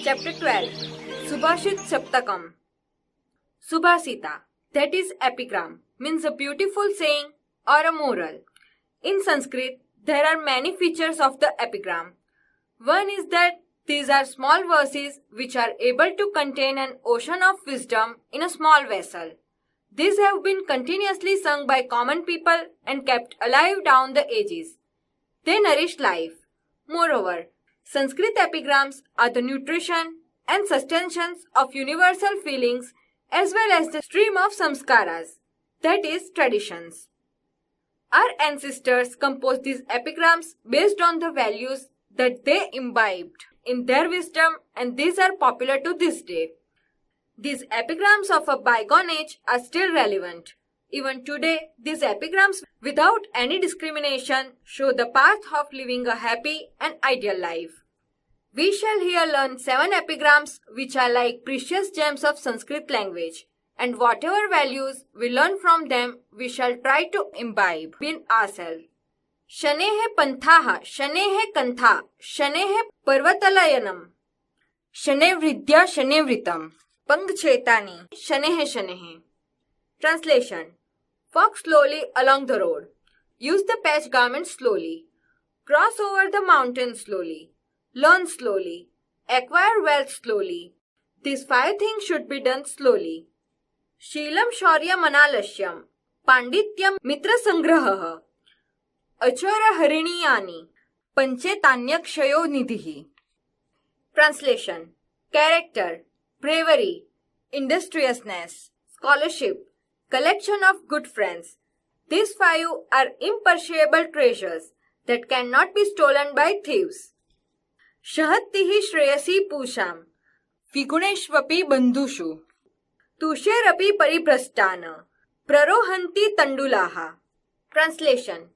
Chapter 12 Subhashit Saptakam. Subhasita, that is epigram, means a beautiful saying or a moral. In Sanskrit, there are many features of the epigram. One is that these are small verses which are able to contain an ocean of wisdom in a small vessel. These have been continuously sung by common people and kept alive down the ages. They nourish life. Moreover, Sanskrit epigrams are the nutrition and sustenance of universal feelings as well as the stream of samskaras, that is, traditions. Our ancestors composed these epigrams based on the values that they imbibed in their wisdom, and these are popular to this day. These epigrams of a bygone age are still relevant. Even today, these epigrams, without any discrimination, show the path of living a happy and ideal life. We shall here learn 7 epigrams which are like precious gems of Sanskrit language, and whatever values we learn from them, we shall try to imbibe in ourselves. Shanehe panthaha, shanehe kantha, shanehe parvatalayanam, shane vridya shane vritam, pang chetani, shanehe shanehe. Translation: walk slowly along the road. Use the patch garment slowly. Cross over the mountain slowly. Learn slowly. Acquire wealth slowly. These 5 things should be done slowly. Sheelam shaurya manalashyam, pandityam mitra sangrahah, achara hariniyani, panchetanyakshyo nidhihi. Translation: character, bravery, industriousness, scholarship, collection of good friends. These 5 are imperishable treasures that cannot be stolen by thieves. Shahattihi shreyasi pusham, viguneshvapi bandhushu, tusherapi pariprasthana, prarohanti tandulaha. Translation: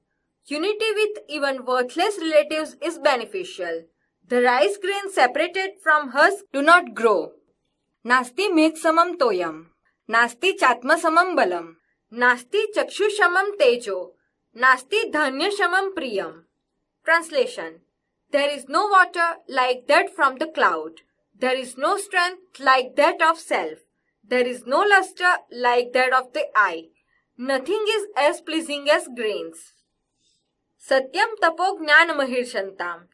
unity with even worthless relatives is beneficial. The rice grains separated from husk do not grow. Nasti megsamam toyam, nasti chatmasamam balam, nasti chakshushamam tejo, nasti dhanyashamam priyam. Translation: there is no water like that from the cloud. There is no strength like that of self. There is no luster like that of the eye. Nothing is as pleasing as grains. Satyam tapo jnana mahirshantam,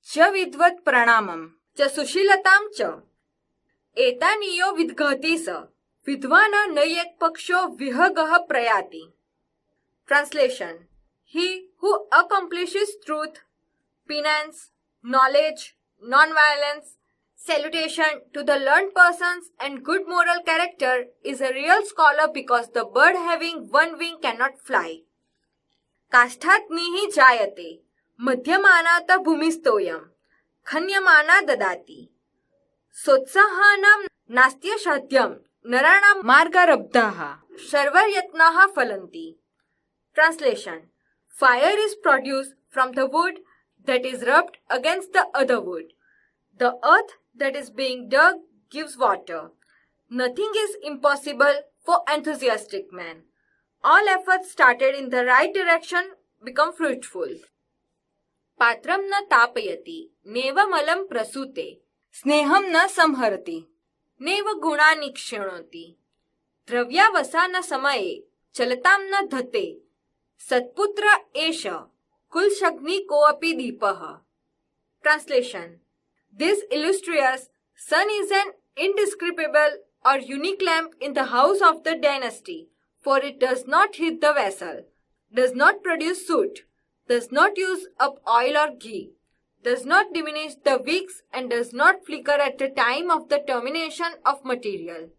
cha vidvat pranamam, cha sushilatam cha. Etaniyo vidghati sa, vidvana nayek paksho vihagah prayati. Translation: he who accomplishes truth, penance, knowledge, non-violence, salutation to the learned persons and good moral character is a real scholar, because the bird having one wing cannot fly. Kasthat nihi jayate, madhyamanata bhumistoyam, khanyamana dadati. Sotsahanam nastya shadhyam, naranam margarabdaha, sharvaryatnaha phalanti. Translation: fire is produced from the wood that is rubbed against the other wood. The earth that is being dug gives water. Nothing is impossible for enthusiastic men. All efforts started in the right direction become fruitful. Patram na tapayati, neva malam prasute, sneham na samharati, neva gunani kshanoti, dravyavasana samaye, chalatam na dhate, satputra esha, kulshagni koapi deepaha. Translation: this illustrious sun is an indescribable or unique lamp in the house of the dynasty, for it does not heat the vessel, does not produce soot, does not use up oil or ghee, does not diminish the wicks, and does not flicker at the time of the termination of material.